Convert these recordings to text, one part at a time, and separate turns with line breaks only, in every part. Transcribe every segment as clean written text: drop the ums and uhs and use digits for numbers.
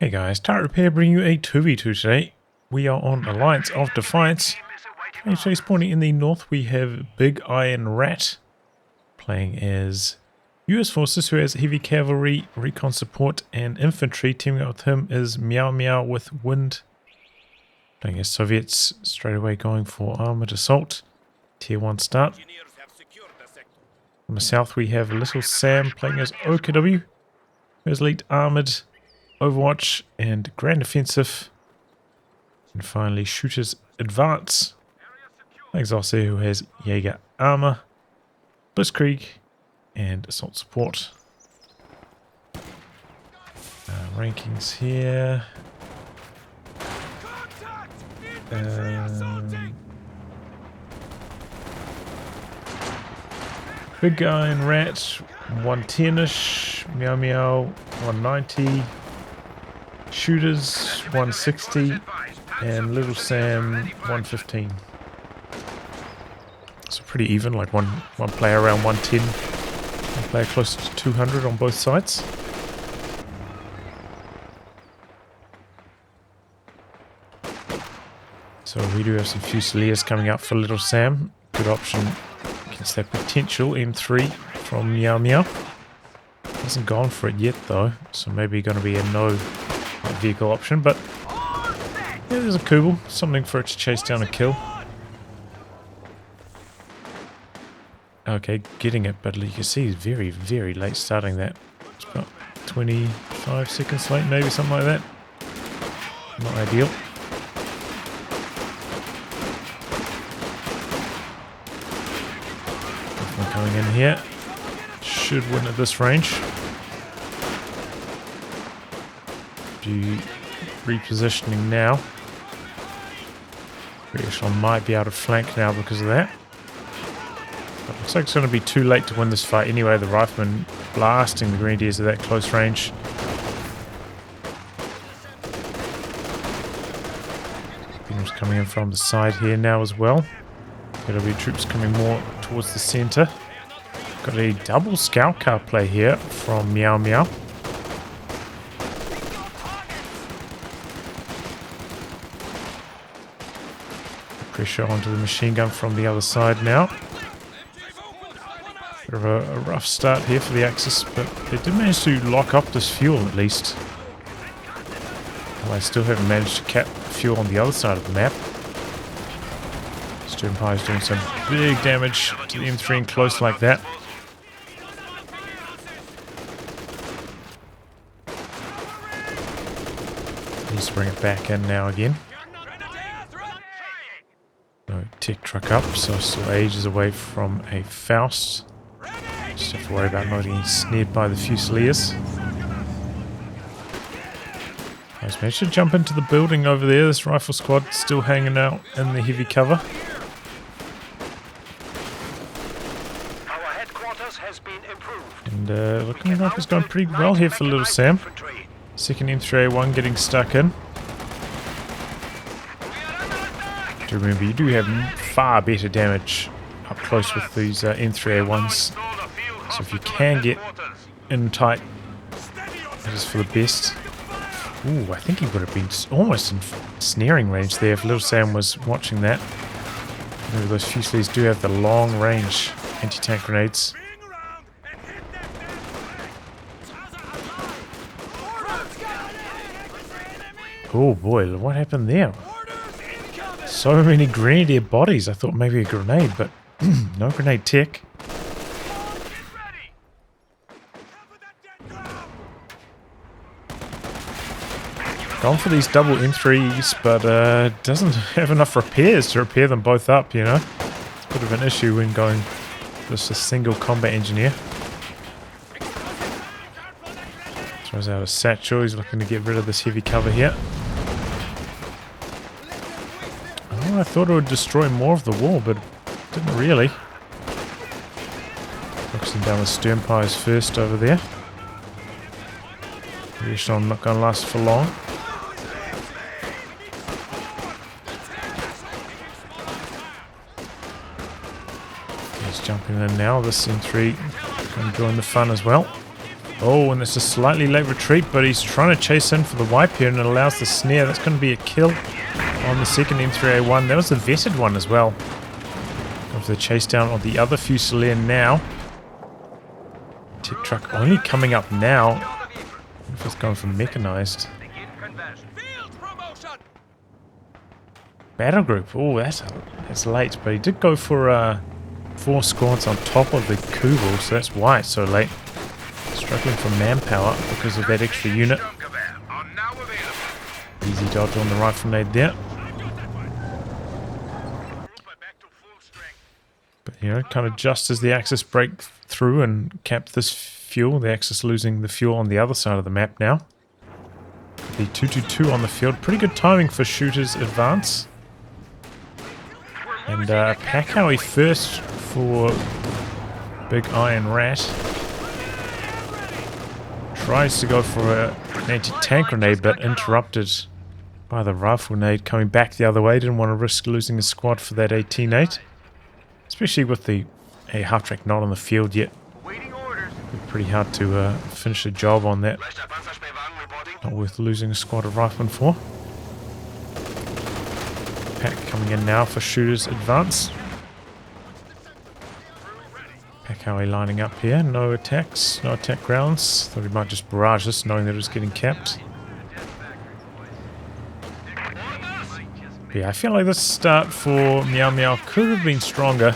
Hey guys, Turret Repair bringing you a 2v2 today. We are on Alliance of Defiance. Actually spawning in the north we have Big Iron Rat playing as US Forces, who has heavy cavalry, recon support and infantry. Teaming up with him is MeowMeow with wind. Playing as Soviets, straight away going for armored assault. Tier 1 start. On the south we have LittleSam playing as OKW, who has lead armored, Overwatch and Grand Defensive. And finally Shooters Advance. Thanks Ostheer, who has Jaeger Armor, Blitzkrieg and Assault Support. Rankings here. Big Iron Rat 110ish, MeowMeow 190, Shooters 160, and LittleSam 115. So pretty even, like one player around 110, one player close to 200 on both sides. So we do have some Fusiliers coming out for LittleSam. Good option against that potential M3 from MeowMeow. Hasn't gone for it yet though, so maybe going to be a no vehicle option, but yeah, there's a Kubel, something for it to chase down and kill. Okay, getting it, but you can see he's very, very late starting that. It's about 25 seconds late, maybe something like that. Not ideal. Coming in here. Should win at this range. Repositioning now. Echelon might be able to flank now because of that. But looks like it's going to be too late to win this fight anyway. The rifleman blasting the Grenadiers at that close range. Beams coming in from the side here now as well. There'll be troops coming more towards the centre. Got a double scout car play here from MeowMeow. Pressure onto the machine gun from the other side now. Bit of a rough start here for the Axis, but they did manage to lock up this fuel at least. Well, they still haven't managed to cap fuel on the other side of the map. Empire is doing some big damage to the M3 and close like that. Needs to bring it back in now again. No tech truck up, so still ages away from a Faust. Just have to worry about not getting snared by the Fusiliers. Nice, managed to jump into the building over there. This rifle squad still hanging out in the heavy cover. And looking like it's going pretty well here for LittleSam. Second M3A1 getting stuck in. Do remember, you do have far better damage up close with these M3A1s. So if you can get in tight, that is for the best. Ooh, I think he would have been almost in snaring range there if LittleSam was watching that. Remember, those Fusiliers do have the long range anti-tank grenades. Oh boy, what happened there? So many Grenadier bodies. I thought maybe a grenade, but no grenade tech. Gone for these double M3s, but doesn't have enough repairs to repair them both up, you know. It's a bit of an issue when going just a single combat engineer. Throws out a satchel. He's looking to get rid of this heavy cover here. Oh, I thought it would destroy more of the wall, but it didn't really. Focusing down the stern pies first over there. The echelon not going to last for long. He's jumping in now. This M3 going to join the fun as well. Oh, and it's a slightly late retreat, but he's trying to chase in for the wipe here, and it allows the snare. That's going to be a kill on the second M3A1. That was the vetted one as well. Going for the chase down on the other Fusilier now. Tech truck only coming up now. I wonder if it's going for mechanized. Battle group. Oh, that's late, but he did go for 4 squads on top of the Kubel, so that's why it's so late. Struggling for manpower because of that extra unit. Easy dodge on the rifle nade there. But you know, kind of just as the Axis break through and cap this fuel, the Axis losing the fuel on the other side of the map now. The 222 on the field. Pretty good timing for shooters advance. And Pakawi first for Big Iron Rat. Tries to go for an anti-tank grenade, but interrupted by the rifle nade coming back the other way. Didn't want to risk losing a squad for that 18-8. Especially with the half-track not on the field yet. Pretty hard to finish the job on that. Not worth losing a squad of riflemen for. Pack coming in now for shooters advance. Pakawi lining up here. No attacks, no attack grounds. Thought he might just barrage this, knowing that it was getting capped. But yeah, I feel like this start for MeowMeow could have been stronger.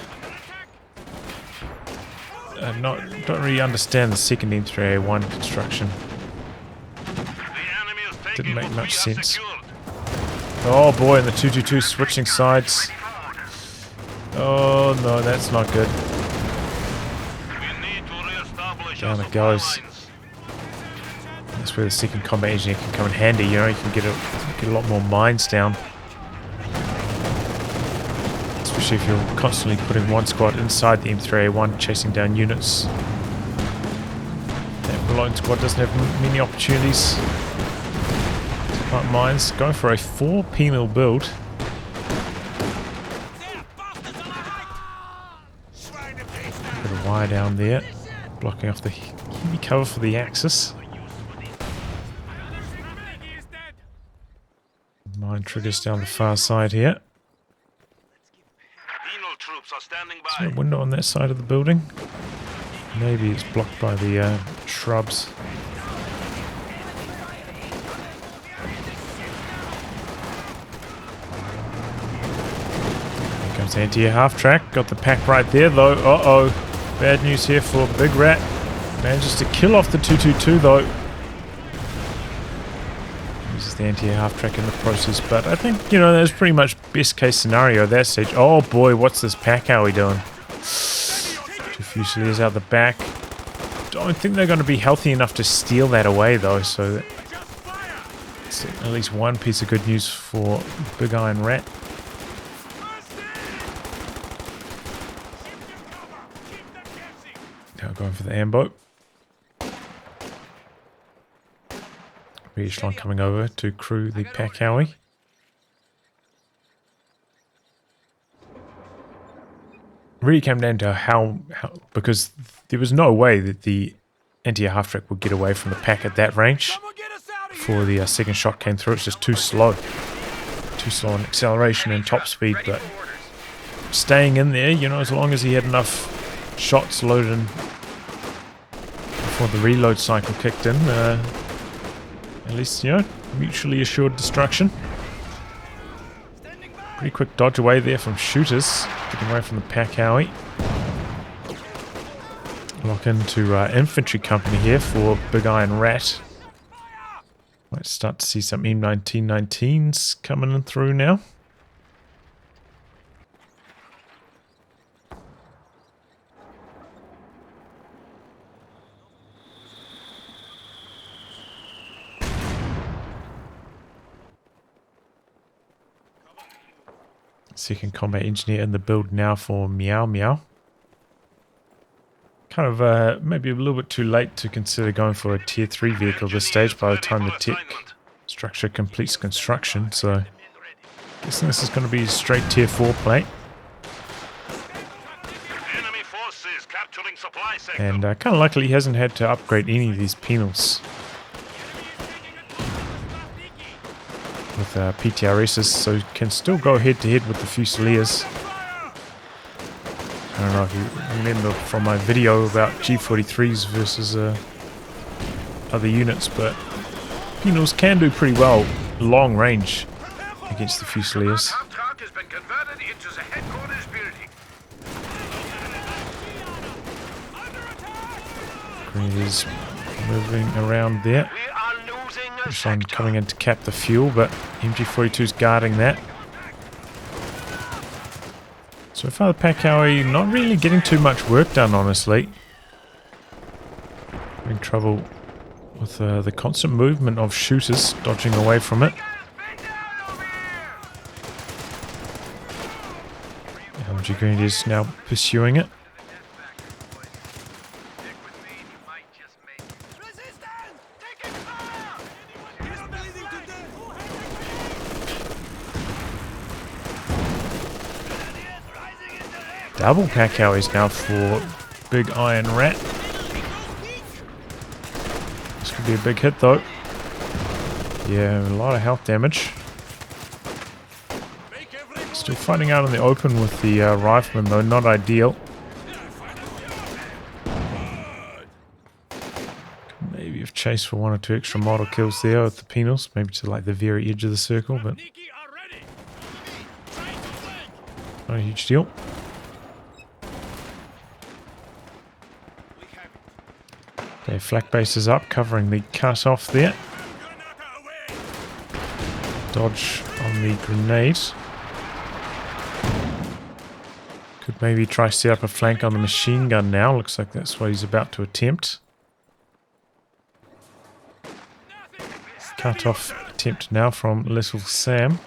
Don't really understand the second M3A1 construction. Didn't make much sense. Oh boy, and the 222 switching sides. Oh no, that's not good. Down it goes. That's where the second combat engineer can come in handy. You know, you can get a lot more mines down. Especially if you're constantly putting one squad inside the M3A1, chasing down units. That lone squad doesn't have many opportunities to plant mines. Going for a 4 penal build. Bit of wire down there, blocking off the heavy cover for the Axis. Mine triggers down the far side here. Is there a window on that side of the building? Maybe it's blocked by the shrubs. Here comes the anti-air half-track. Got the pack right there though. Uh-oh. Bad news here for Big Rat. Manages to kill off the 222 though. Uses the anti-air half-track in the process, but I think, you know, that's pretty much best case scenario at that stage. Oh boy, what's this pack? How are we doing? 2 Fusiliers out the back. Don't think they're going to be healthy enough to steal that away though, so that's at least one piece of good news for Big Iron Rat. Now going for the ambo. Echelon coming over to crew the Pakawi. Really came down to how because there was no way that the anti-air half-track would get away from the pack at that range before the second shot came through. It's just too slow. Too slow on acceleration and top speed, but staying in there, you know, as long as he had enough shots loaded in before the reload cycle kicked in, at least, you know, mutually assured destruction. Pretty quick dodge away there from shooters, getting away from the Pakawi. Lock into infantry company here for Big Iron Rat. Might start to see some M1919s coming in through now. Second combat engineer in the build now for MeowMeow. Kind of maybe a little bit too late to consider going for a tier 3 vehicle this stage by the time the tech structure completes construction, so guessing this is going to be a straight tier 4 plate.
Enemy forces capturing supply
And kind of luckily he hasn't had to upgrade any of these penals with PTRSs, so he can still go head to head with the Fusiliers. I don't know if you remember from my video about G43s versus other units, but penals can do pretty well long range against the Fusiliers. Grenadiers moving around there. This one coming in to cap the fuel, but MG42's guarding that. So far the Pakawi not really getting too much work done, honestly. Having trouble with the constant movement of shooters, dodging away from it. MG Grenadiers now pursuing it. Double Pakowis now for Big Iron Rat. This could be a big hit though. Yeah, a lot of health damage. Still fighting out in the open with the rifleman though, not ideal. Could maybe have chased for 1 or 2 extra model kills there with the penals, maybe to like the very edge of the circle, but not a huge deal. Okay, flak base is up, covering the cut-off there. Dodge on the grenade. Could maybe try set up a flank on the machine gun now. Looks like that's what he's about to attempt. Cut-off attempt now from LittleSam.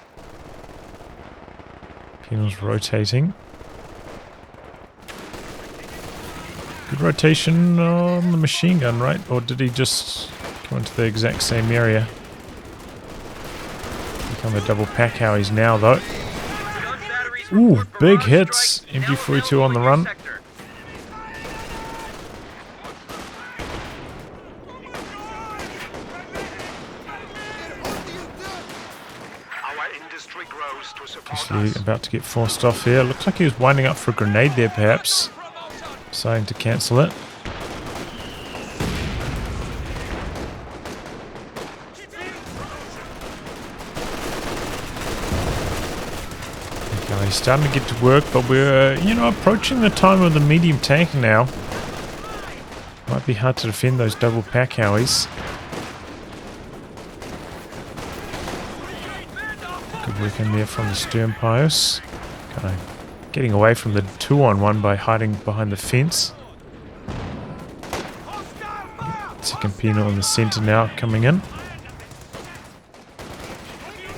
Penals rotating. Good rotation on the machine gun, right? Or did he just go into the exact same area? Become a double Pakowis now, though. Ooh, big hits. MG42 on the run. Obviously about to get forced off here. Looks like he was winding up for a grenade there, perhaps. Deciding to cancel it. Okay, he's starting to get to work, but we're, approaching the time of the medium tank now. Might be hard to defend those double Pakowis. Good work in there from the stern pios. Kind of getting away from the 2-on-1 by hiding behind the fence. Second penal in the centre now coming in.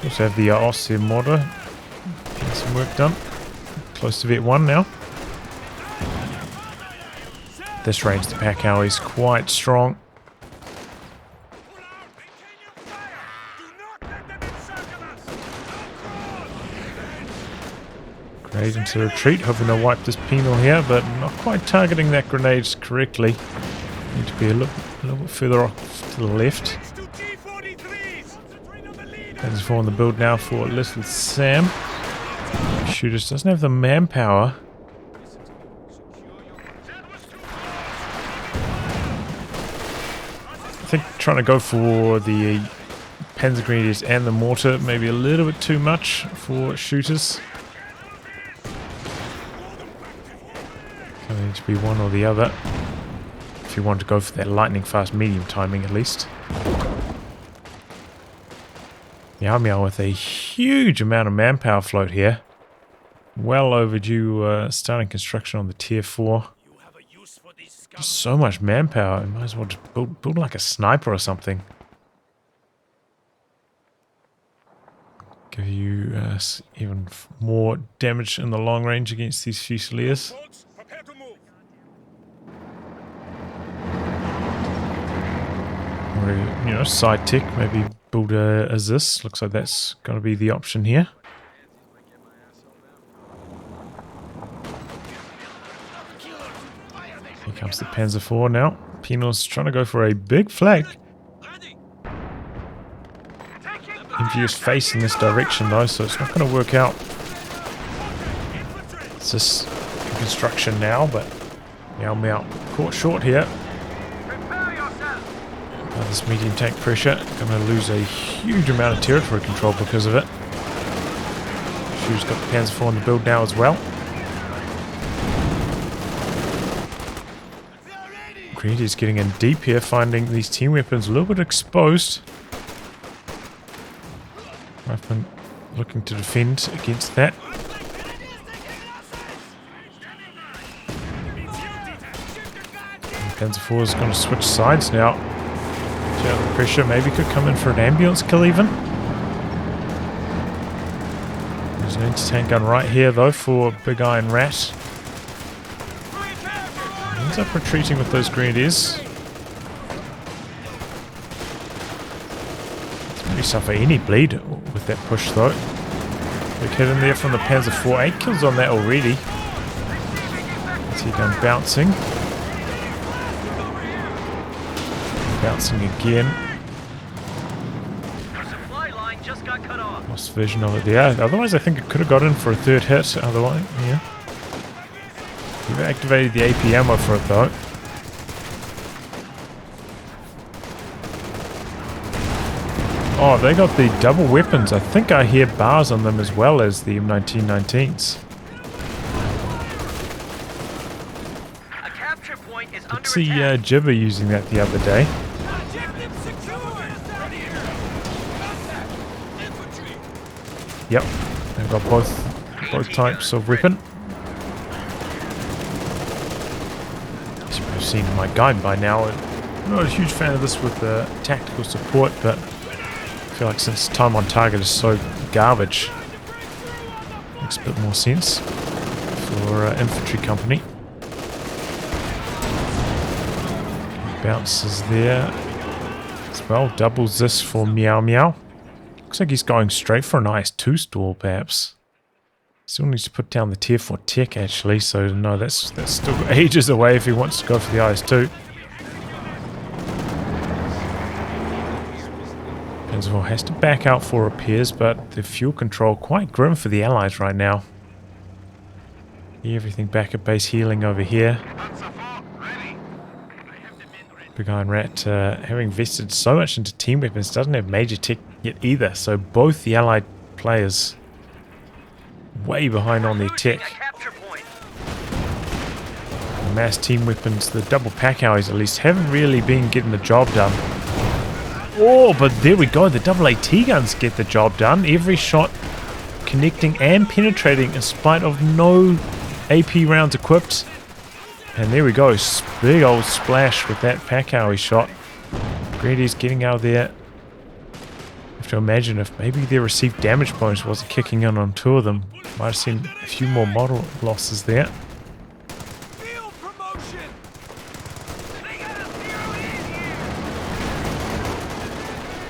Also have the Ostheer mortar. Getting some work done. Close to Vet 1 now. This range, the Pakawi is quite strong. Grenade into retreat, hoping to wipe this penal here, but not quite targeting that grenade correctly. Need to be a little bit further off to the left. Plans for on the build now for LittleSam. Shooters doesn't have the manpower. I think trying to go for the Panzer Grenadiers and the mortar maybe a little bit too much for shooters. Going to be one or the other. If you want to go for that lightning fast medium timing at least. MeowMeow with a huge amount of manpower float here. Well overdue starting construction on the tier 4. Just so much manpower. You might as well just build like a sniper or something. Give you even more damage in the long range against these Fusiliers. Or, side tick, maybe build a Zis. Looks like that's going to be the option here. comes the Panzer IV now. Penal's trying to go for a big flank. Infantry is facing this direction though, so it's not going to work out. It's just in construction now, but MeowMeow caught short here. This medium tank pressure, going to lose a huge amount of territory control because of it. Shu's got the Panzer IV on the build now as well. Grenadiers getting in deep here, finding these team weapons a little bit exposed. I've been looking to defend against that. Panzer IV is going to switch sides now. Check out the pressure, maybe could come in for an ambulance kill even. There's an anti-tank gun right here though for Big Iron Rat. Ends up retreating with those grenadiers. Doesn't really suffer any bleed with that push though. Big hit in there from the Panzer IV. 8 kills on that already. See gun bouncing. Bouncing again. Lost vision of it there. Otherwise I think it could have got in for a third hit. Otherwise, yeah. We've activated the AP ammo for it though. Oh, they got the double weapons. I think I hear bars on them as well as the M1919s. Did see Jibber using that the other day. Yep, they've got both types of weapon. As you've seen in my guide by now, I'm not a huge fan of this with the tactical support, but I feel like since time on target is so garbage, it makes a bit more sense for infantry company. Bounces there as well, doubles this for MeowMeow. Looks like he's going straight for an IS-2 stall perhaps. Still needs to put down the tier 4 tech actually, so no, that's still ages away if he wants to go for the IS-2. Panzer IV has to back out for repairs, but the fuel control quite grim for the Allies right now. Everything back at base healing over here. Big Iron Rat, having invested so much into team weapons, doesn't have major tech yet either, so both the Allied players way behind on their tech. The mass team weapons, the double pack hours at least, haven't really been getting the job done. Oh, but there we go, the double AT guns get the job done. Every shot connecting and penetrating in spite of no AP rounds equipped. And there we go, big old splash with that Pacowie shot. Grenadiers getting out of there. I have to imagine if maybe their received damage bonus wasn't kicking in on 2 of them. Might have seen a few more model losses there.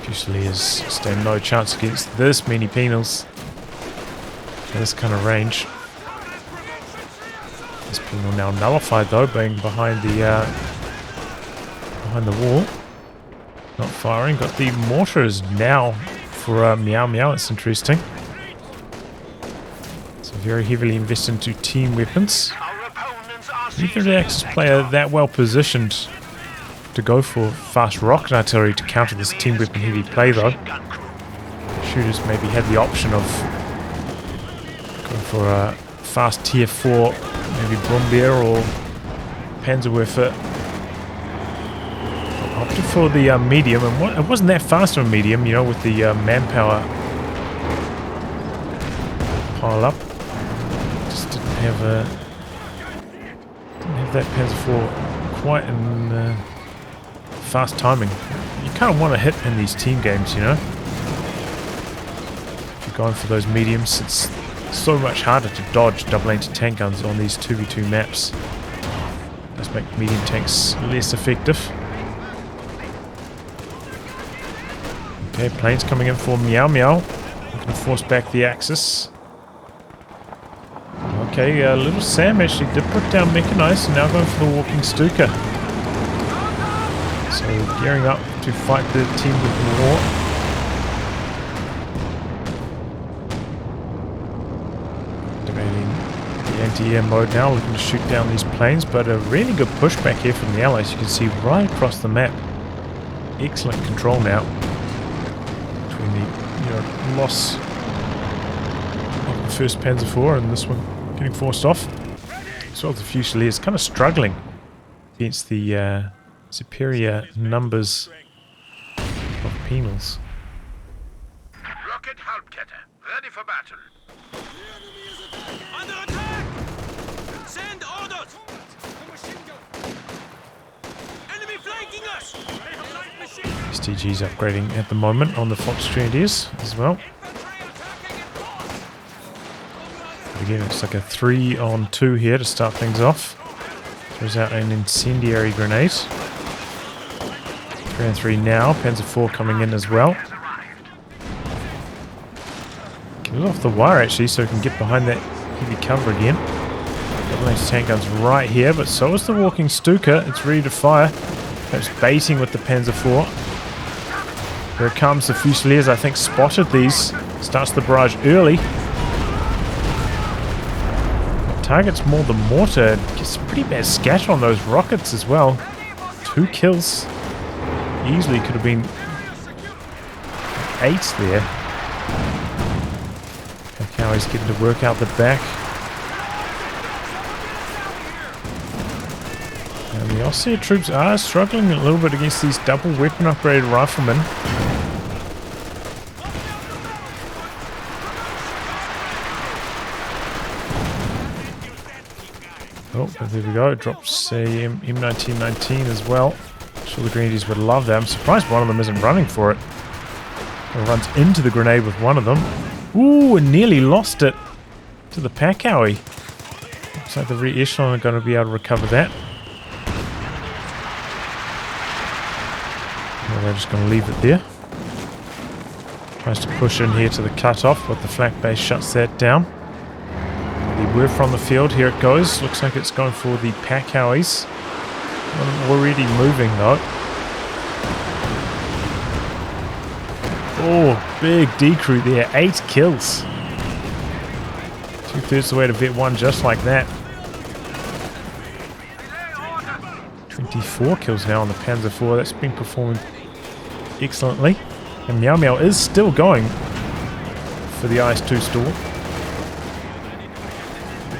Fusiliers stand no chance against this many penals. At this kind of range. This penal now nullified though, being behind the wall. Not firing. Got the mortars now for MeowMeow. It's interesting. So very heavily invested into team weapons. Neither the Axis player that well positioned to go for fast rocket artillery to counter this team weapon heavy play though. Shooters maybe had the option of going for a fast tier 4. Maybe Brombeer or Panzerwerfer. Opted for the medium, and it wasn't that fast of a medium, you know, with the manpower pile up. Just didn't have that Panzer IV quite in fast timing. You kind of want to hit in these team games, you know. If you're going for those mediums, it's so much harder to dodge double anti-tank guns on these 2v2 maps. Does make medium tanks less effective. Okay, planes coming in for MeowMeow. Looking to force back the Axis. Okay, LittleSam actually did put down Mechanized, and now going for the Walking Stuka. So gearing up to fight the team with war. Activating the anti-air mode now, looking to shoot down these planes, but a really good pushback here from the Allies. You can see right across the map. Excellent control now between the loss of the first Panzer IV and this one getting forced off. So the Fusiliers kind of struggling against the superior numbers of penals.
Rocket Hauptkette, ready for battle. Under attack! Send orders! Enemy flanking us!
STG's upgrading at the moment on the Fox Grenadiers as well. But again, it's like a 3-on-2 here to start things off. Throws out an incendiary grenade. 3-on-3 now. Panzer IV coming in as well. Get it off the wire actually so we can get behind that heavy cover again. Double-H tank guns right here, but so is the Walking Stuka. It's ready to fire. Perhaps baiting with the Panzer IV. Here it comes. The Fusiliers, I think, spotted these. Starts the barrage early. Targets more the mortar. Gets a pretty bad scatter on those rockets as well. 2 kills. Easily could have been 8 there. Now he's getting to work out the back. And the Ostheer troops are struggling a little bit against these double weapon upgraded riflemen. Oh, but there we go. It drops a M1919 as well. I'm sure the Grenadiers would love that. I'm surprised one of them isn't running for it. It runs into the grenade with one of them. Ooh, and nearly lost it to the Pacowie. Looks like the re-echelon are going to be able to recover that. Well, they're just going to leave it there. Tries to push in here to the cutoff, but the flak base shuts that down. The word from the field, here it goes. Looks like it's going for the Pacowies. Already moving though. Oh, big decrew there. 8 kills. 2/3 the way to Vet 1 just like that. 24 kills now on the Panzer IV. That's been performing excellently. And MeowMeow is still going for the IS-2 stall.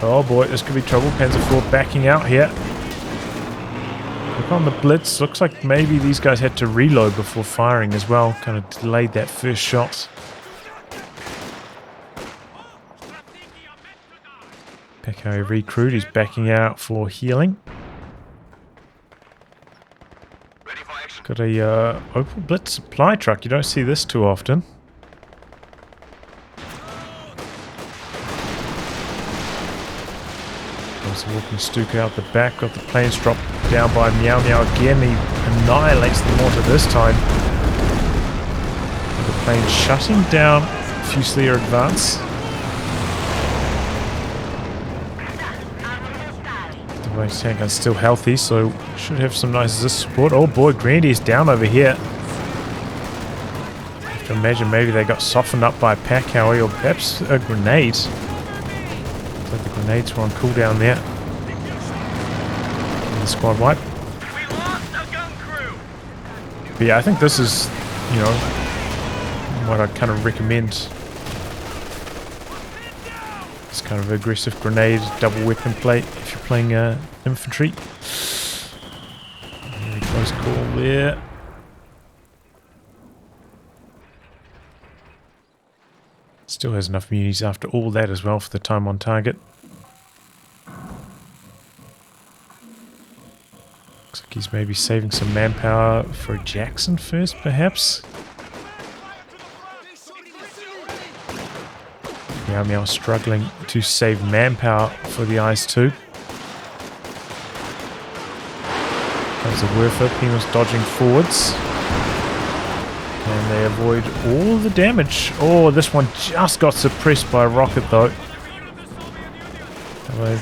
Oh boy, this could be trouble. Panzer IV backing out here. Look on the blitz. Looks like maybe these guys had to reload before firing as well. Kind of delayed that first shot. Pacowie recruit. He's backing out for healing. Got a Opel Blitz supply truck. You don't see this too often. There's a Walking Stuka out the back. Got the planes dropped down by MeowMeow again. He annihilates the mortar this time. The plane shutting down Fusilier advance. The range tank gun's still healthy, so should have some nice resist support. Oh boy, Grenadier's down over here. I have to imagine maybe they got softened up by a Pacowie or perhaps a grenade. Like the grenades were on cooldown there. And the squad wipe. But yeah, I think this is, you know, what I'd kind of recommend. This kind of aggressive grenade, double weapon plate if you're playing infantry. Very close call there. Still has enough munis after all that as well for the time on target. Looks like he's maybe saving some manpower for Jackson first, perhaps. MeowMeow struggling to save manpower for the IS-2. Comes the Werfer, Penal's dodging forwards. And they avoid all the damage. Oh, this one just got suppressed by a rocket though.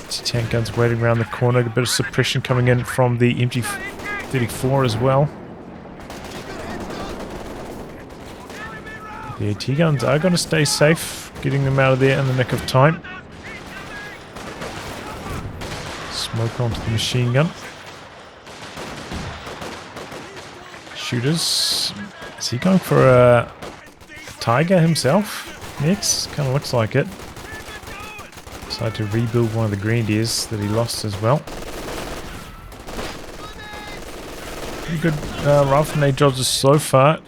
Tank guns waiting around the corner. A bit of suppression coming in from the MG34 as well. The AT guns are going to stay safe, getting them out of there in the nick of time. Smoke onto the machine gun. Shooters. Is he going for a Tiger himself next? Kind of looks like it. Decided to rebuild one of the Grenadiers that he lost as well. Pretty good rifleman jobs so far.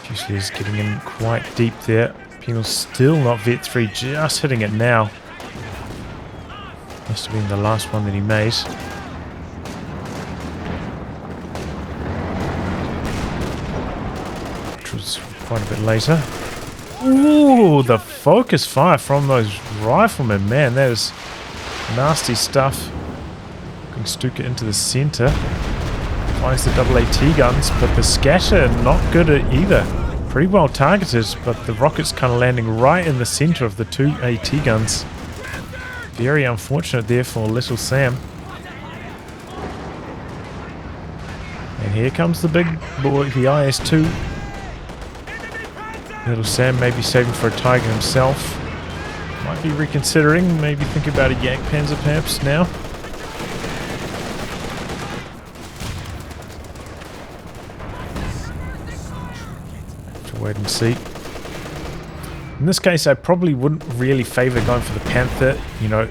Fusiliers getting in quite deep there. Penal's still not Vet 3, just hitting it now. Must have been the last one that he made. Which was quite a bit later. Ooh, the focus fire from those riflemen. Man, that is nasty stuff. Going Stuka into the center. Finds the double AT guns, but the scatter not good at either. Pretty well targeted, but the rockets kind of landing right in the center of the two AT guns. Very unfortunate there for LittleSam. And here comes the big boy, the IS-2. LittleSam may be saving for a Tiger himself. Might be reconsidering, maybe think about a Jagdpanzer perhaps now. Have to wait and see. In this case, I probably wouldn't really favour going for the Panther. You know,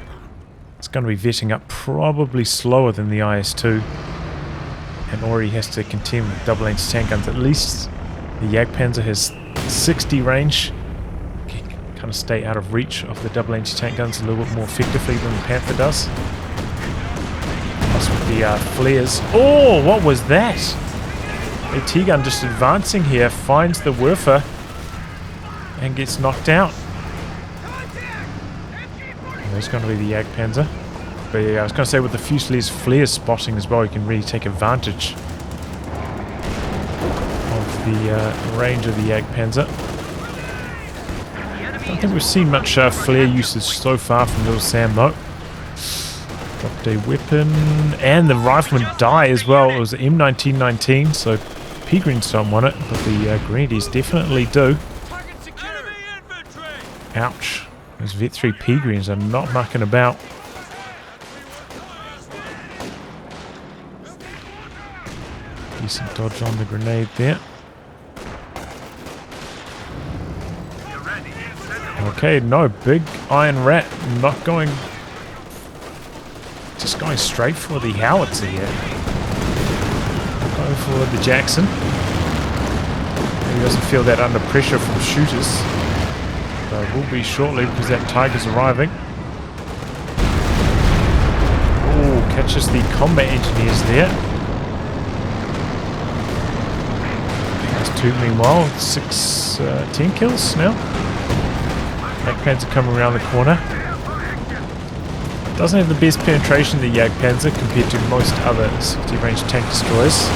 it's going to be vetting up probably slower than the IS-2. And already has to contend with double anti-tank guns. At least the Jagdpanzer has 60 range. Can kind of stay out of reach of the double anti-tank guns a little bit more effectively than the Panther does. Plus with the flares. Oh, what was that? AT gun just advancing here, finds the Werfer and gets knocked out. And there's going to be the Jagdpanzer. But yeah, I was going to say with the Fusiliers flare spotting as well, you can really take advantage of the range of the Jagdpanzer. I don't think we've seen much flare usage so far from LittleSam though. Dropped a weapon, and the rifleman die as well. It was an M1919, so P-Greens don't want it, but the Grenadiers definitely do. Ouch. Those Vet 3 P-Greens are not mucking about. Decent dodge on the grenade there. Okay, no, big Iron Rat not going... Just going straight for the howitzer here. Going for the Jackson. He doesn't feel that under pressure from shooters. But it will be shortly because that Tiger's arriving. Oh, catches the combat engineers there. That's two meanwhile. 10 kills now. Jagdpanzer coming around the corner. Doesn't have the best penetration, the Jagdpanzer, compared to most other 60 range tank destroyers.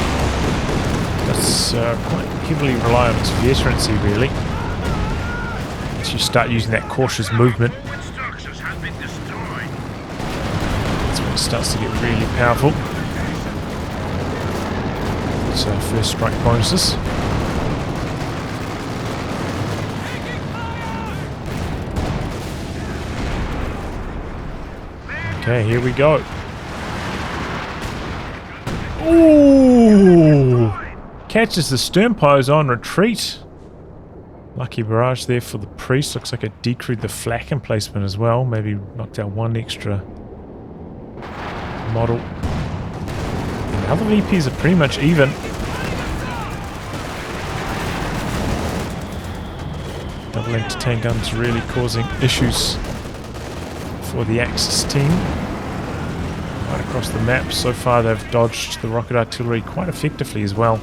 That's quite heavily reliant on its veterancy, really. Once you start using that cautious movement, that's when it starts to get really powerful. So first strike bonuses. Okay, here we go. Ooh! Catches the stern pose on retreat. Lucky barrage there for the priest. Looks like it decreed the flak emplacement as well. Maybe knocked out one extra model. And the other VPs are pretty much even. Double anti-tank guns really causing issues for the Axis team. Right across the map. So far they've dodged the rocket artillery quite effectively as well.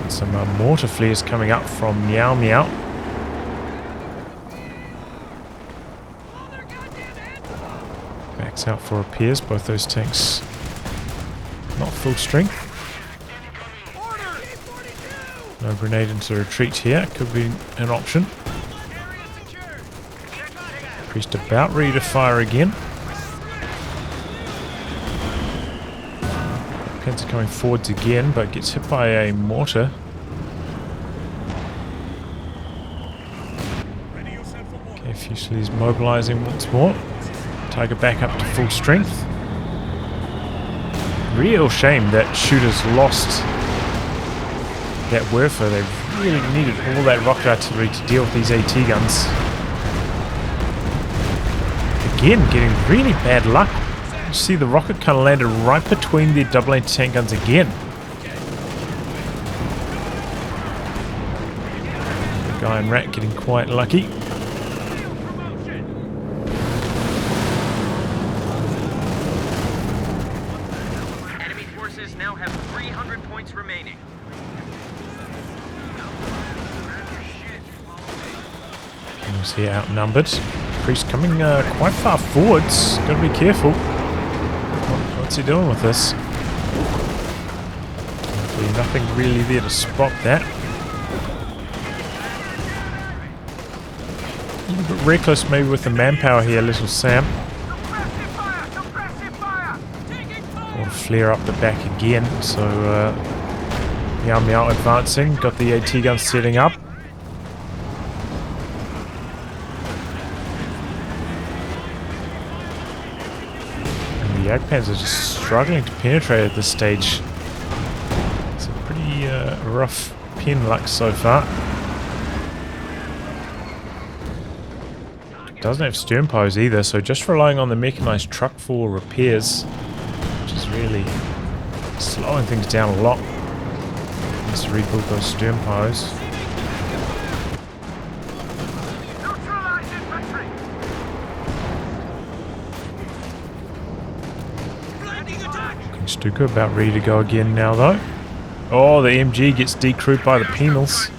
Some mortar flares coming up from MeowMeow. Backs out for repairs. Both those tanks not full strength. No grenade into retreat here. Could be an option. Priest about ready to fire again. Panzer coming forwards again, but gets hit by a mortar. Okay, Fusiliers mobilizing once more. Tiger back up to full strength. Real shame that shooters lost that Werfer. They really needed all that rocket artillery to deal with these AT guns. Again, getting really bad luck. You see the rocket kind of landed right between the double anti-tank guns again. The guy in Rat getting quite lucky.
Now have 300 points remaining.
He's here outnumbered. Priest coming quite far forwards. Gotta be careful. What's he doing with this? Hopefully nothing really there to spot that. A little bit reckless maybe with the manpower here, LittleSam. Flare up the back again, so MeowMeow advancing, got the AT gun setting up. And the Jagdpanzer are just struggling to penetrate at this stage. It's a pretty rough pin luck so far. Doesn't have stern pows either, so just relying on the mechanized truck for repairs. Really slowing things down a lot. Needs to rebuild those stern pows. Stuka about ready to go again now though. Oh, the MG gets decrewed by the penals.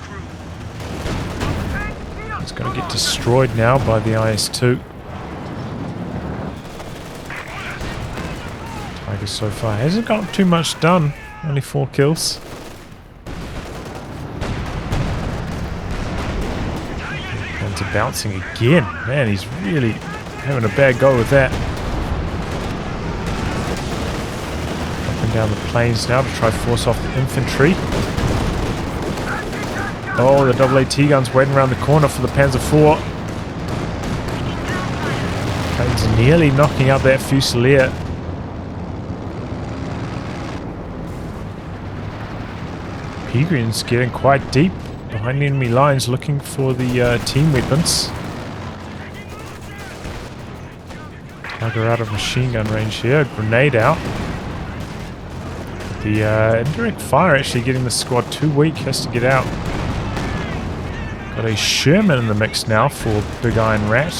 It's going to get destroyed now by the IS-2. Tiger so far hasn't got too much done. Only 4 kills. Panzer bouncing again. Man, he's really having a bad go with that. Up and down the plains now to try force off the infantry. Oh, the double AT guns waiting around the corner for the Panzer IV. Planes nearly knocking out that Fusilier. Peregrine's getting quite deep behind enemy lines looking for the team weapons. Tiger out of machine gun range here. Grenade out. The indirect fire actually getting the squad too weak. Has to get out. Got a Sherman in the mix now for Big Iron Rat.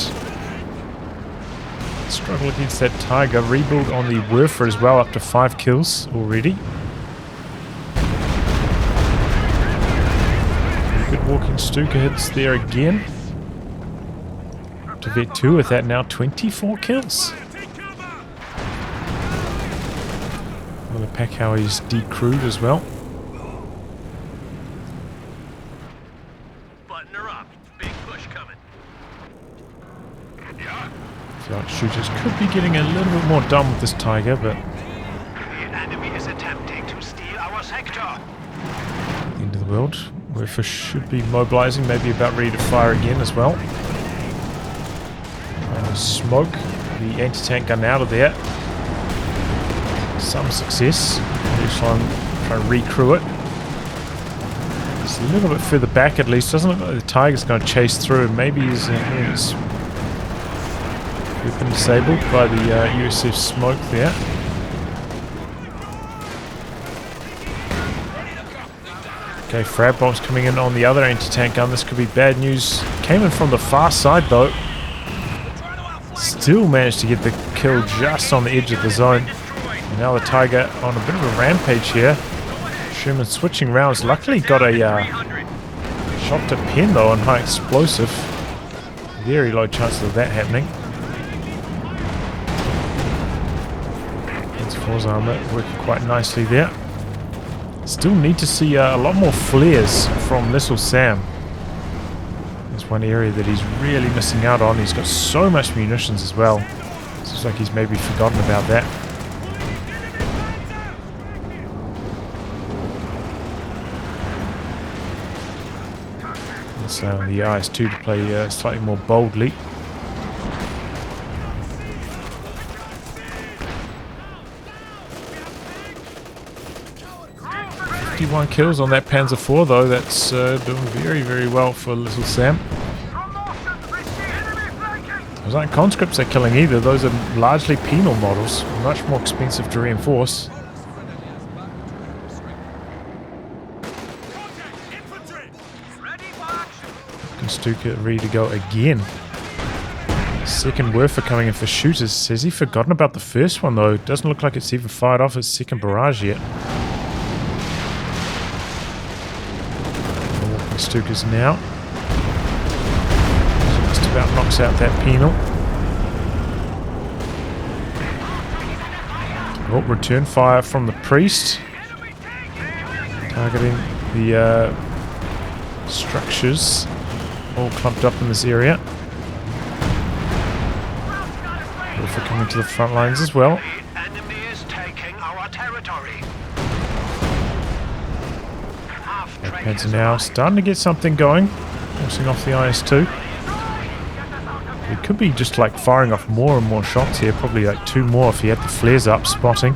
Struggle against that Tiger. Rebuild on the Werfer as well, up to 5 kills already. Good walking Stuka hits there again. Up to Vet 2 with that now 24 kills. Well, the Packhow is decrewed as well. I feel like shooters could be getting a little bit more done with this Tiger, but
The enemy is attempting to steal our sector.
the end of the world. Werfer should be mobilizing, maybe about ready to fire again as well. Trying to smoke the anti-tank gun out of there. Some success. This one trying to recrew it. It's a little bit further back at least. Doesn't look like the Tiger's going to chase through. Maybe he's weapon disabled by the USF smoke there. Okay, frag bombs coming in on the other anti-tank gun. This could be bad news. Came in from the far side though. Still managed to get the kill just on the edge of the zone. And now the Tiger on a bit of a rampage here. Sherman switching rounds. Luckily got a shot to pin though on high explosive. Very low chances of that happening. That's Force armor working quite nicely there. Still need to see a lot more flares from LittleSam. There's one area that he's really missing out on. He's got so much munitions as well. Seems like he's maybe forgotten about that. So the IS-2 to play slightly more boldly. 51 kills on that Panzer IV though. That's doing very, very well for LittleSam. Those aren't conscripts they're killing either. Those are largely penal models. Much more expensive to reinforce. Stuka ready to go again. Second Werfer coming in for shooters. Has he forgotten about the first one though? Doesn't look like it's even fired off its second barrage yet. Stukas now. Just about knocks out that penal. Oh, return fire from the priest. Targeting the structures. All clumped up in this area. Werfer coming to the front lines as well.
The enemy is taking our territory.
Panzer now starting to get something going. Forcing off the IS-2. It could be just like firing off more and more shots here. Probably like 2 more if he had the flares up, spotting.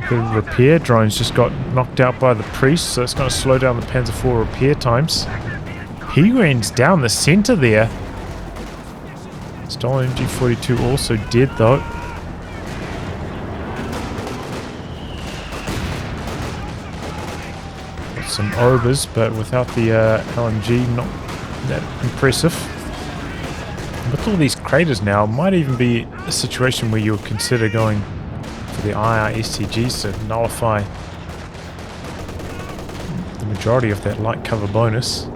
The repair drones just got knocked out by the priest, so it's going to slow down the Panzer IV repair times. He runs down the center there. Stolen MG42 also dead though. Got some Obers, but without the LMG, not that impressive. With all these craters now, might even be a situation where you'll consider going for the IR STGs to nullify the majority of that light cover bonus.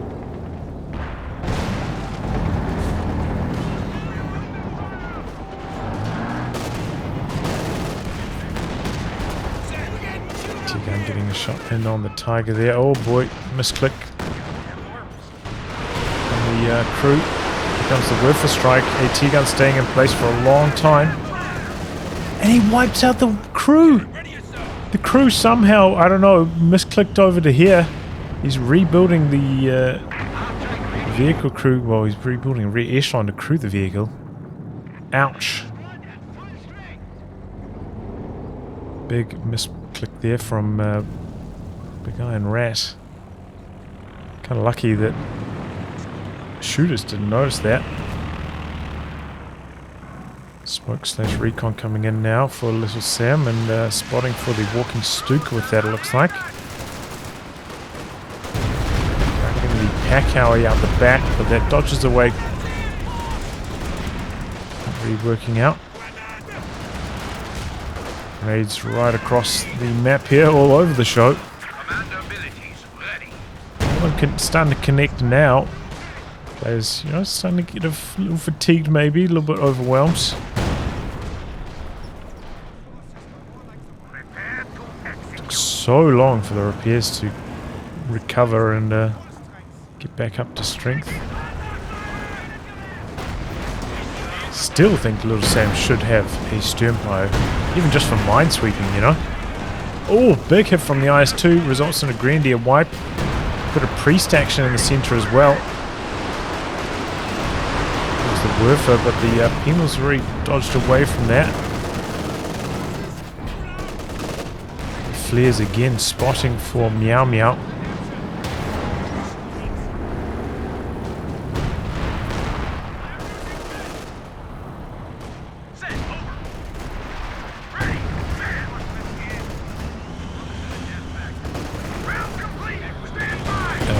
Getting a shot in on the Tiger there. Oh boy, misclick. And the crew. Here comes the Werfer strike. AT gun staying in place for a long time. And he wipes out the crew! The crew somehow, I don't know, misclicked over to here. He's rebuilding the vehicle crew. Well, he's rebuilding a rear echelon to crew the vehicle. Ouch. Big misclick there from Big Iron Rat. Kind of lucky that shooters didn't notice that. Smoke / recon coming in now for LittleSam and spotting for the walking Stuka with that, it looks like. Getting the Packhowie out the back, but that dodges away. Not really working out. Grenades right across the map here, all over the show. All of them starting to connect now. Players, you know, starting to get a little fatigued maybe, a little bit overwhelmed. Took so long for the repairs to recover and get back up to strength. Still think LittleSam should have a Sturmfire, even just for minesweeping, you know. Oh, big hit from the IS-2, results in a Grenadier wipe. Put a priest action in the center as well. There's the Werfer, but the penals already dodged away from that. Flares again, spotting for MeowMeow.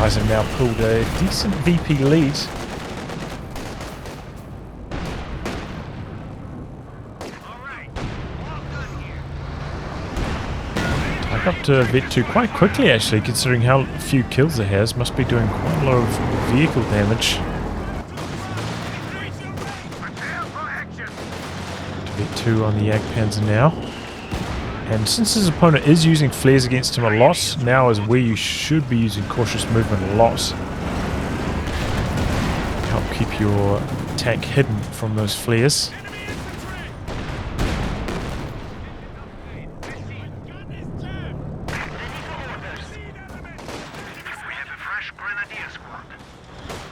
Have now pulled a decent VP lead. Back up to Vet 2 quite quickly actually, considering how few kills it has. Must be doing quite a lot of vehicle damage. Vet 2 on the Jagdpanzer now. And since his opponent is using flares against him a lot, now is where you should be using cautious movement a lot. Help keep your tank hidden from those flares.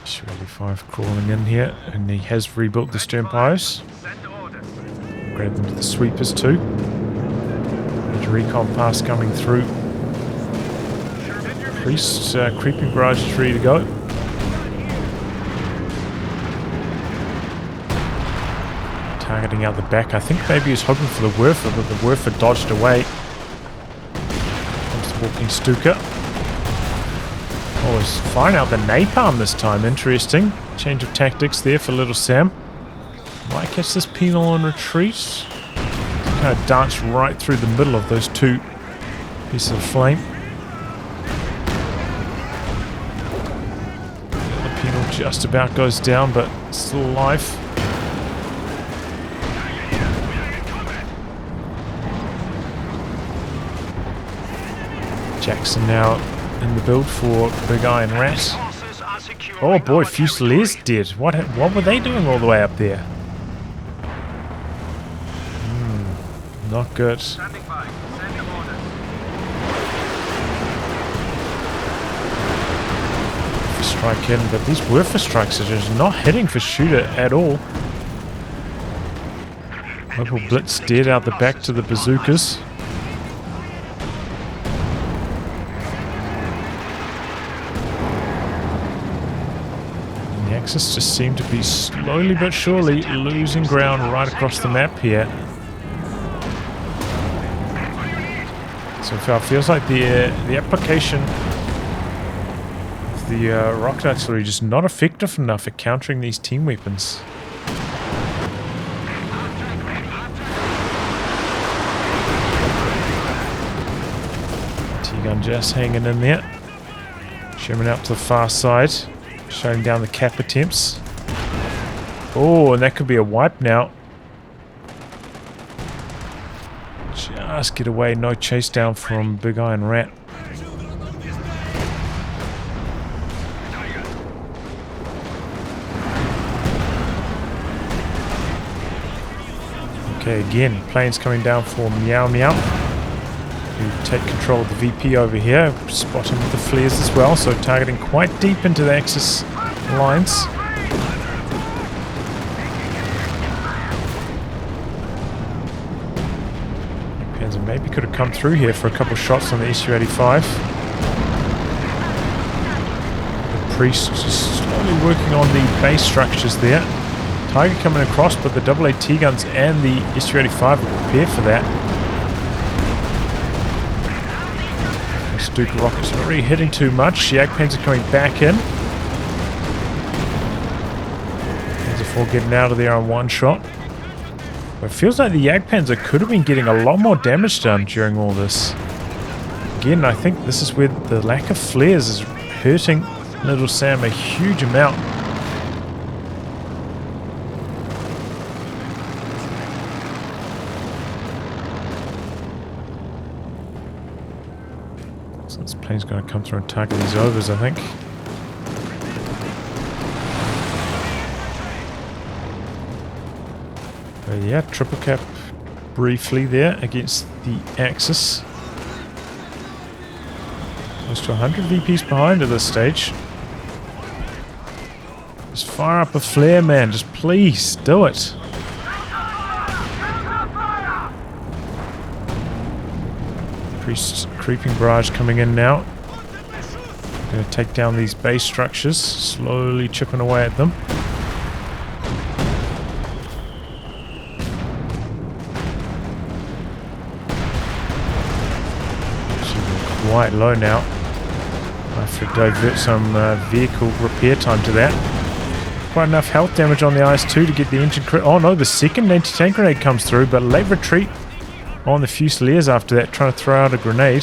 Issue-85 crawling in here, and he has rebuilt the stern piles. Grab them to the sweepers too. There's recon pass coming through. Priest's creeping barrage is ready to go. Targeting out the back. I think maybe he's hoping for the Werfer, but the Werfer dodged away. Comes the walking Stuka. Oh, he's firing out the napalm this time. Interesting. Change of tactics there for LittleSam. Might catch this penal on retreat. Kind of dance right through the middle of those two pieces of flame. The penal just about goes down, but still alive. Jackson now in the build for Big Iron Rat. Oh boy, Fusiliers dead. What were they doing all the way up there? Not good. Strike in, but these Werfer strikes are just not hitting for shooter at all. Local Blitz dead out the back to the bazookas. And the Axis just seem to be slowly but surely losing ground right across the map here. So far, it feels like the application of the rocket artillery just not effective enough at countering these team weapons. T-gun just hanging in there. Sherman out to the far side, shutting down the cap attempts. Oh, and that could be a wipe now. Just get away, no chase down from Big Iron Rat. Okay, again, planes coming down for MeowMeow. We take control of the VP over here, spot him with the flares as well, so targeting quite deep into the Axis lines. Maybe could have come through here for a couple shots on the Su-85. The Priest just slowly working on the base structures there. Tiger coming across, but the AA T-guns and the Su-85 are prepared for that. The Stuka rockets not really hitting too much. Jagdpanzer coming back in. There's a 4 getting out of there on one shot. It feels like the Jagdpanzer could have been getting a lot more damage done during all this. Again, I think this is where the lack of flares is hurting LittleSam a huge amount. So this plane's going to come through and target these overs, I think. Yeah, triple cap briefly there against the Axis. Close to 100 VPs behind at this stage. Just fire up a flare, man. Just please do it. Priest creeping barrage coming in now. Going to take down these base structures, slowly chipping away at them. Quite low now. I have to divert some vehicle repair time to that. Quite enough health damage on the IS-2 to get the engine crit. Oh no, the second anti-tank grenade comes through, but late retreat on the Fusiliers after that, trying to throw out a grenade.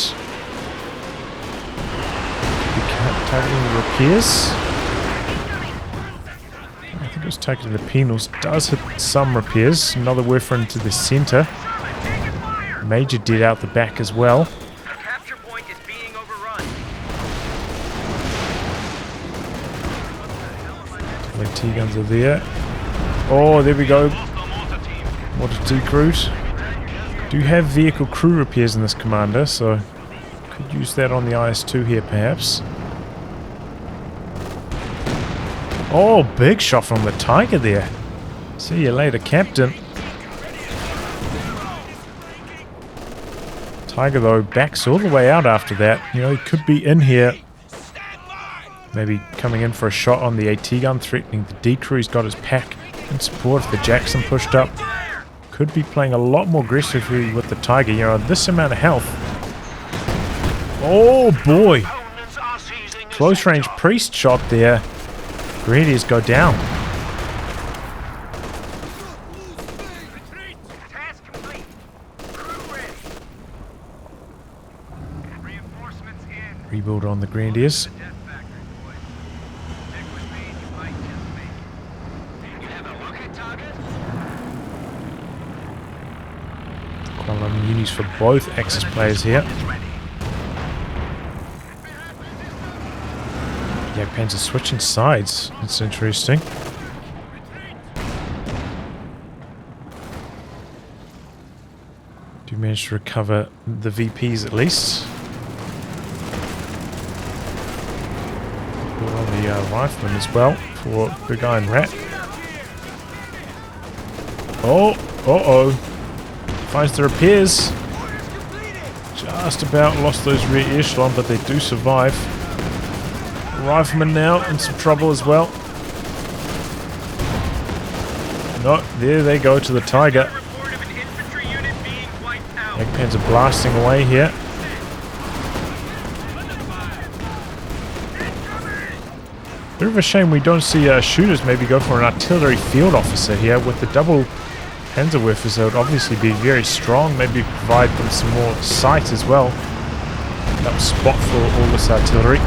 Targeting the repairs. I think it was targeting the penals. Does hit some repairs. Another Werfer into the center. Major dead out the back as well.
The capture point is being overrun.
The T-guns are there. Oh, there we go. Mortar 2 crews. Do have vehicle crew repairs in this commander, so could use that on the IS-2 here perhaps. Oh, big shot from the Tiger there. See you later, Captain. Tiger though backs all the way out after that. You know, he could be in here. Maybe coming in for a shot on the AT gun, threatening the D crew. He's got his pack in support if the Jackson pushed up. Could be playing a lot more aggressively with the Tiger. You know, this amount of health. Oh boy. Close range priest shot there. Grenadiers go down.
Task complete. Crew ready. Reinforcements in.
Rebuild on the Grenadiers.
Death factory, boy. Stick with me, you might just make it. You have a rocket target?
Quite a lot of unis for both Axis players here. Jagdpanzer switching sides. That's interesting. Do manage to recover the VPs at least. Put on the rifleman as well for Big Iron Rat. Oh, uh-oh. Finds the repairs. Just about lost those rear echelon, but they do survive. Rifleman now in some trouble as well. No, there they go to the Tiger.
Report of an infantry unit being wiped out.
Jagdpanzer blasting away here. Bit of a shame we don't see shooters maybe go for an artillery field officer here. With the double Panzerwerfers, that would obviously be very strong. Maybe provide them some more sight as well. That was spot for all this artillery.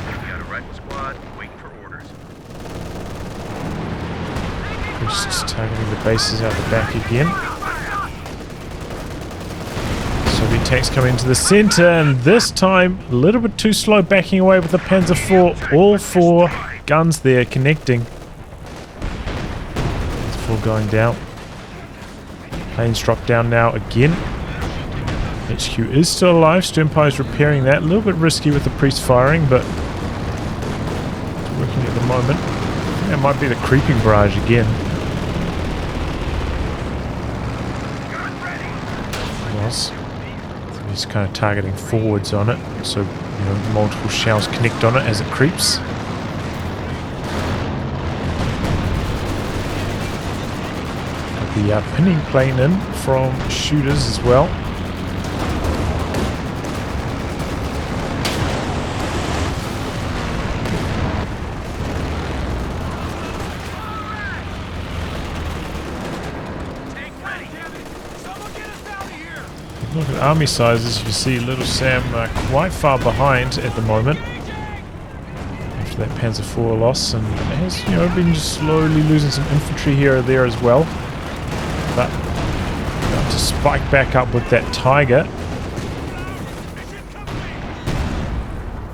We got a rifle squad waiting for orders.
Just targeting the bases out the back again. Soviet tanks coming into the center, and this time a little bit too slow, backing away with the Panzer IV. All four guns there connecting. It's four going down. Planes drop down now again. HQ is still alive. Sternpie's repairing that. A little bit risky with the priest firing, but working at the moment. That might be the creeping barrage again. Was. He's kind of targeting forwards on it, so you know multiple shells connect on it as it creeps. Got the pinning plane in from shooters as well. Look at army sizes, you can see LittleSam quite far behind at the moment after that Panzer IV loss, and has been just slowly losing some infantry here or there as well, but about to spike back up with that Tiger.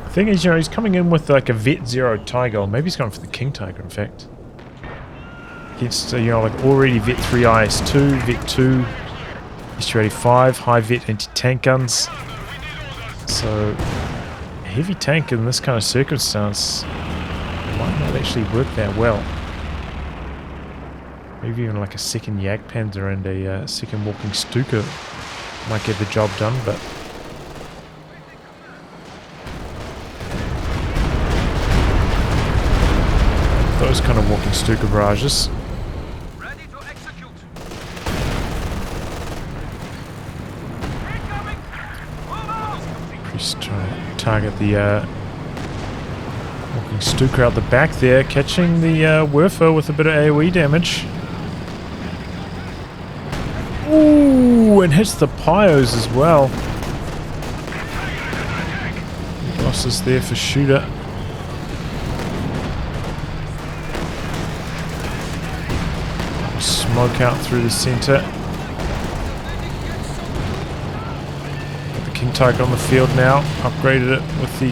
The thing is, he's coming in with like a Vet 0 Tiger, or maybe he's going for the King Tiger in fact, against like already Vet 3 IS-2, Vet 2 S-285, high vet anti-tank guns. So a heavy tank in this kind of circumstance might not actually work that well. Maybe even like a second Jagdpanzer and a second walking Stuka might get the job done, but those kind of walking Stuka barrages. Just trying to target the walking Stuka out the back there, catching the Werfer with a bit of AoE damage. Ooh, and hits the Pyos as well. Losses there for shooter. smoke out through the center. Got the King Tiger on the field now. Upgraded it with the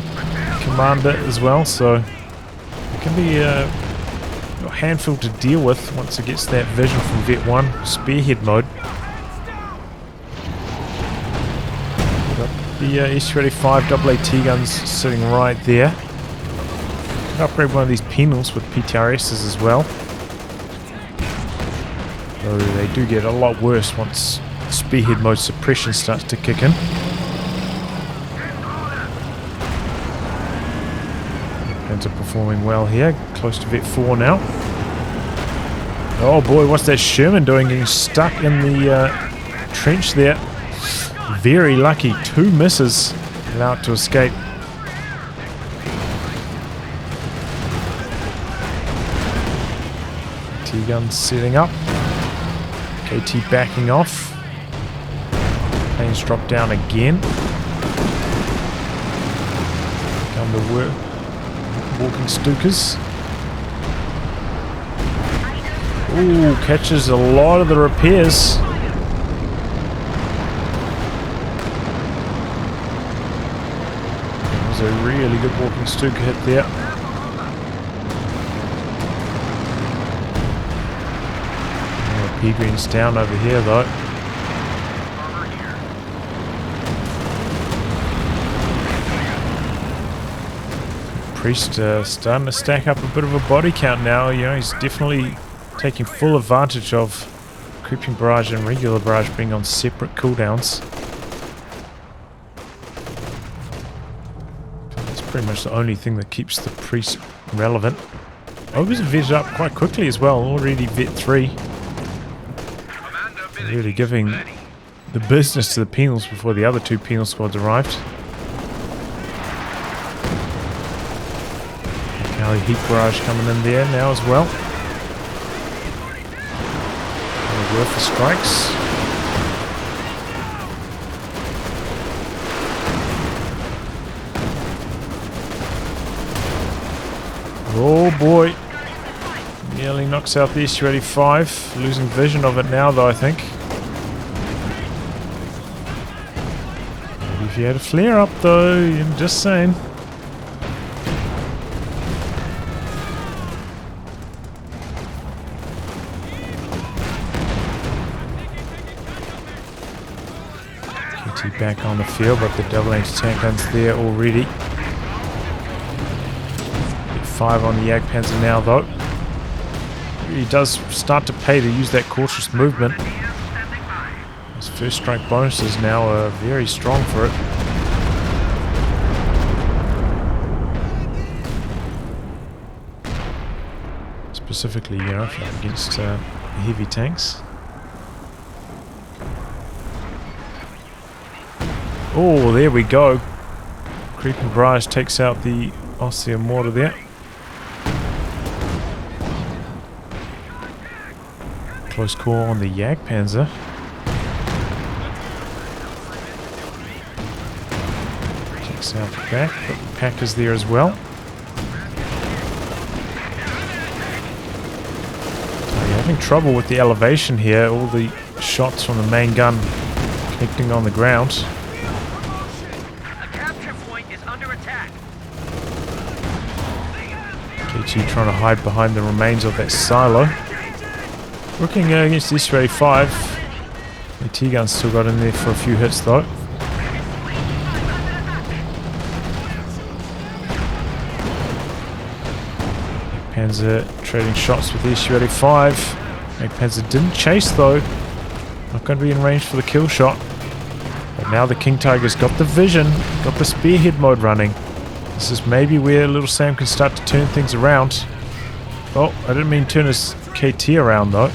commander as well, so it can be a handful to deal with once it gets that vision from Vet 1 spearhead mode. Got the S-35 AAT guns sitting right there. Can upgrade one of these penals with PTRSs as well. Though they do get a lot worse once spearhead mode suppression starts to kick in. Are performing well here, close to Vet 4 now. Oh boy, what's that Sherman doing? Getting stuck in the trench there. Very lucky, 2 misses, allowed to escape. T-guns setting up. KT backing off. Planes drop down again. Come to work. Walking Stukas. Ooh, catches a lot of the repairs. That was a really good walking Stuka hit there. P-Green's down over here though. Priest starting to stack up a bit of a body count now. You know, he's definitely taking full advantage of creeping barrage and regular barrage being on separate cooldowns. That's pretty much the only thing that keeps the Priest relevant. Oh, he's vetted up quite quickly as well. Already Vet 3. Really giving the business to the penals before the other 2 penal squads arrived. Heat barrage coming in there now as well. Worth the strikes. Oh boy. Nearly knocks out the S-35. Losing vision of it now though, I think. Maybe if you had a flare up though, I'm just saying. Back on the field, but the double anti-tank guns there already. 5 on the Jagdpanzer now though. He does start to pay to use that cautious movement. His first strike bonuses now are very strong for it. Specifically, you know, against heavy tanks. Oh, there we go. Creeping barrage takes out the Ostheer mortar there. Close call on the Jagdpanzer. Takes out the back, but the Packers there as well. So you're having trouble with the elevation here. All the shots from the main gun connecting on the ground. KT trying to hide behind the remains of that silo. Working against the S-35. The T-gun's still got in there for a few hits though. Panzer trading shots with the S-35. Panzer didn't chase though. Not going to be in range for the kill shot. But now the King Tiger's got the vision, got the spearhead mode running. This is maybe where LittleSam can start to turn things around. Oh, I didn't mean turn his KT around though.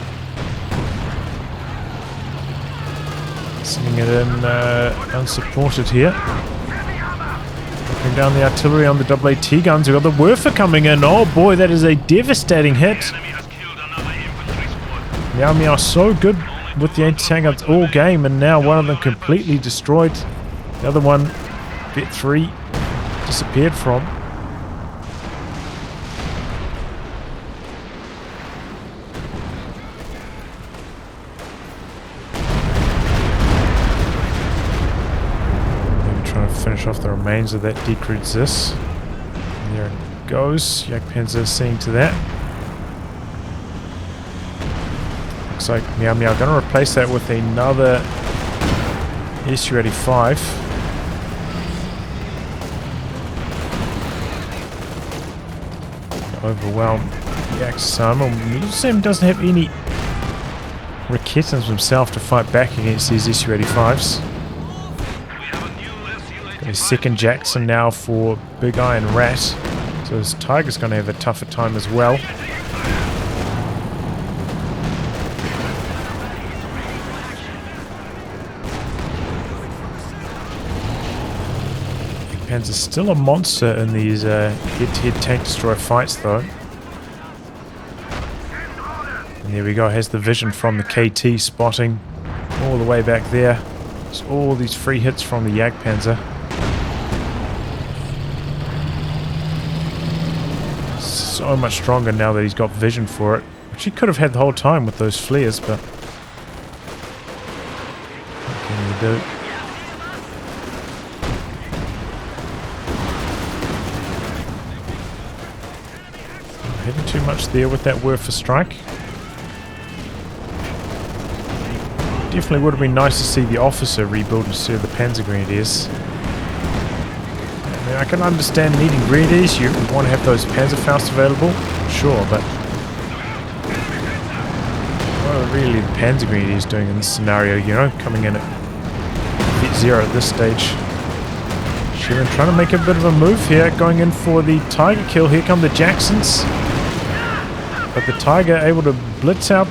Sending it in unsupported here. Looking down the artillery on the AAT guns. We've got the Werfer coming in. Oh boy, that is a devastating hit. MeowMeow so good with the anti-tank guns all game, and now one of them completely destroyed. The other one, Vet 3, disappeared from. Finish off the remains of that decruiser. And there it goes. Jagdpanzer seeing to that. Looks like MeowMeow going to replace that with another Su-85. Overwhelm the Axis armor. LittleSam doesn't have any Raketans himself to fight back against these Su-85s. Got his second Jackson now for Big Iron Rat. So his Tiger's going to have a tougher time as well. Panzer's still a monster in these head-to-head tank destroyer fights though. And there we go, has the vision from the KT spotting all the way back there. Just all these free hits from the Jagdpanzer. So much stronger now that he's got vision for it, which he could have had the whole time with those flares, but what can you do? Having too much there with that Werfer strike. Definitely would have been nice to see the officer rebuild instead of the Panzer Grenadiers. I mean, I can understand needing Grenadiers, you want to have those Panzerfaust available, sure, but what are really the Panzer Grenadiers doing in this scenario, you know, coming in at Vet 0 at this stage. Sheeran trying to make a bit of a move here, going in for the Tiger kill. Here come the Jacksons. But the Tiger able to blitz out.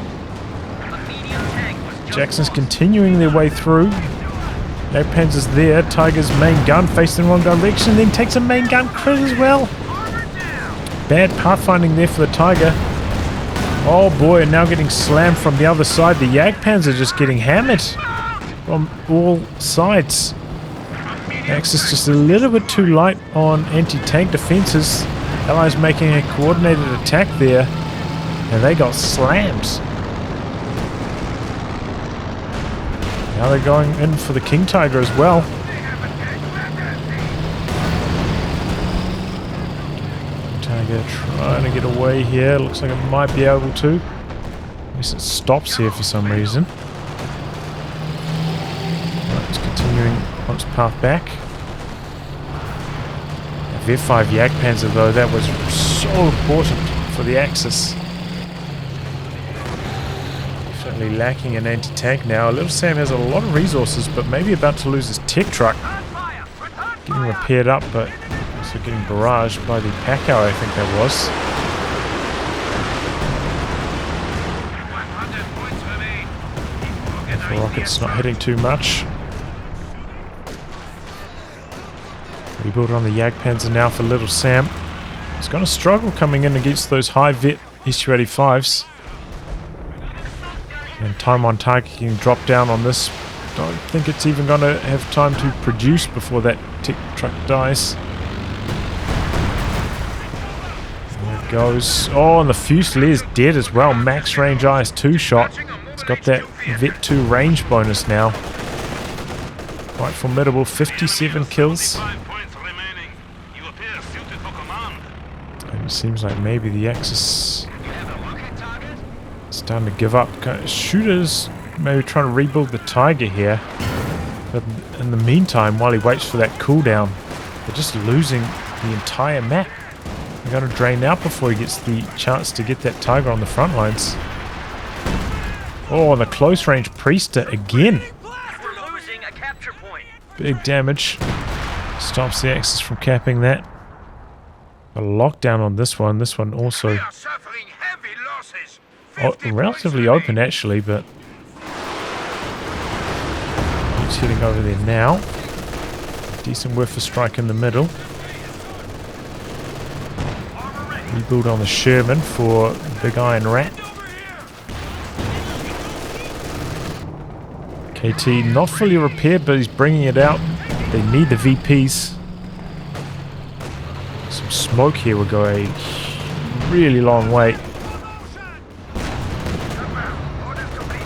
Jackson's continuing their way through. Jagdpanzer's there. Tiger's main gun facing the wrong direction. Then takes a main gun crit as well. Bad pathfinding there for the Tiger. Oh boy, and now getting slammed from the other side. The Jagdpanzer just getting hammered from all sides. Axis just a little bit too light on anti-tank defenses. Allies making a coordinated attack there. And they got slammed. Now they're going in for the King Tiger as well. Tiger trying to get away here. Looks like it might be able to. At least it stops here for some reason. Right, it's continuing on its path back. The F5 Jagdpanzer though, that was so important for the Axis. Lacking an anti-tank now. LittleSam has a lot of resources, but maybe about to lose his tech truck. Getting repaired up, but also getting barraged by the Packhour, I think that was. The rocket's not hitting too much. Rebuild on the Jagdpanzer now for LittleSam. He's going to struggle coming in against those high vet Su-85s. And time on target can drop down on this. Don't think it's even going to have time to produce before that tech truck dies. There it goes. Oh, and the Fusilier's dead as well. Max range IS-2 shot. It's got that Vet 2 range bonus now. Quite formidable. 57 kills. And it seems like maybe the Axis starting to give up. Shooters maybe trying to rebuild the Tiger here, but in the meantime, while he waits for that cooldown, they're just losing the entire map. They're going to drain out before he gets the chance to get that Tiger on the front lines. Oh, and the close range Priester again.
We're losing a capture point.
Big damage. Stops the Axis from capping that. A lockdown on this one. This one also
We are suffering heavy losses.
relatively open actually, but he's heading over there now. Decent Werfer strike in the middle. Rebuild on the Sherman for Big Iron Rat. KT not fully repaired, but he's bringing it out. They need the VPs. Some smoke here will go a really long way.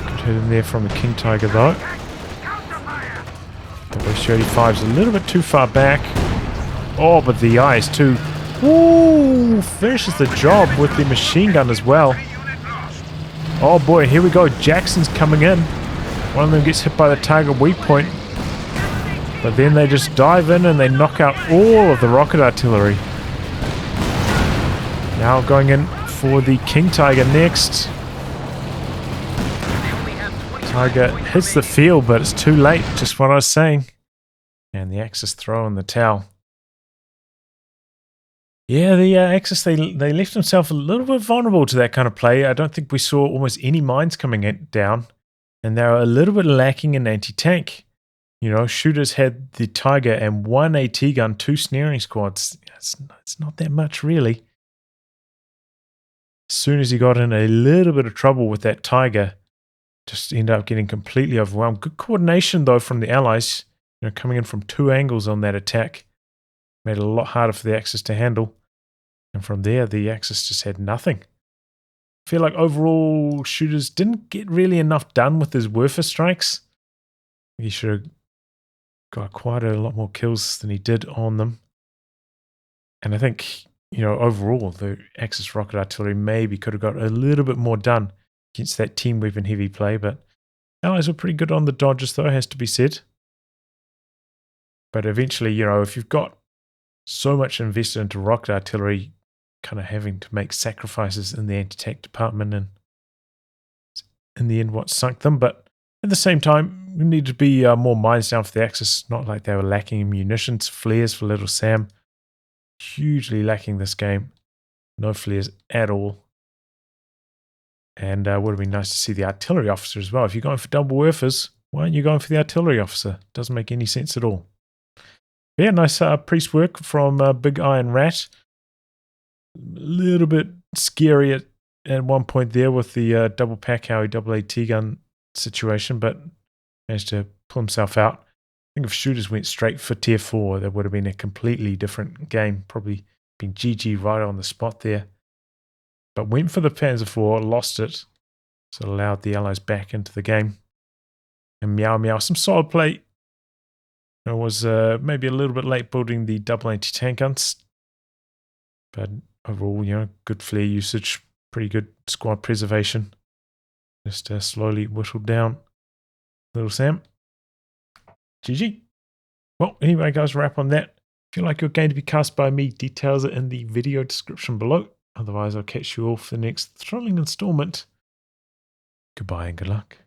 Good hit in there from the King Tiger though. Don't waste H35 is a little bit too far back. Oh, but the IS-2, ooh, finishes the job with the machine gun as well. Oh boy, here we go. Jackson's coming in. One of them gets hit by the target weak point. But then they just dive in and they knock out all of the rocket artillery. Now going in for the King Tiger next. Tiger hits the field, but it's too late. Just what I was saying. And the Axis throw in the towel. Yeah, the Axis, they left themselves a little bit vulnerable to that kind of play. I don't think we saw almost any mines coming down. And they were a little bit lacking in anti-tank. You know, shooters had the Tiger and 1 AT gun, 2 snaring squads. It's not that much, really. As soon as he got in a little bit of trouble with that Tiger, just ended up getting completely overwhelmed. Good coordination, though, from the Allies. You know, coming in from 2 angles on that attack. Made it a lot harder for the Axis to handle. And from there, the Axis just had nothing. I feel like overall, shooters didn't get really enough done with his Werfer strikes. He should have got quite a lot more kills than he did on them. And I think, you know, overall, the Axis rocket artillery maybe could have got a little bit more done against that team weapon heavy play. But Allies were pretty good on the dodges, though, has to be said. But eventually, you know, if you've got so much invested into rocket artillery, kind of having to make sacrifices in the anti-tank department, and in the end what sunk them. But at the same time, we need to be more mines down for the Axis. Not like they were lacking in munitions. Flares for LittleSam, hugely lacking this game. No flares at all. And would have been nice to see the artillery officer as well. If you're going for double Werfers, why aren't you going for the artillery officer? Doesn't make any sense at all. But yeah, nice priest work from Big Iron Rat. A little bit scary at one point there with the double pack Howie, double AT gun situation, but managed to pull himself out. I think if shooters went straight for tier 4, that would have been a completely different game. Probably been GG right on the spot there. But went for the Panzer IV, lost it, so it allowed the Allies back into the game. And MeowMeow, some solid play. It was maybe a little bit late building the double anti-tank guns, but overall, you know, good flare usage, pretty good squad preservation. Just slowly whittled down. LittleSam. GG. Well, anyway, guys, wrap on that. If you like your game to be cast by me, details are in the video description below. Otherwise, I'll catch you all for the next thrilling installment. Goodbye and good luck.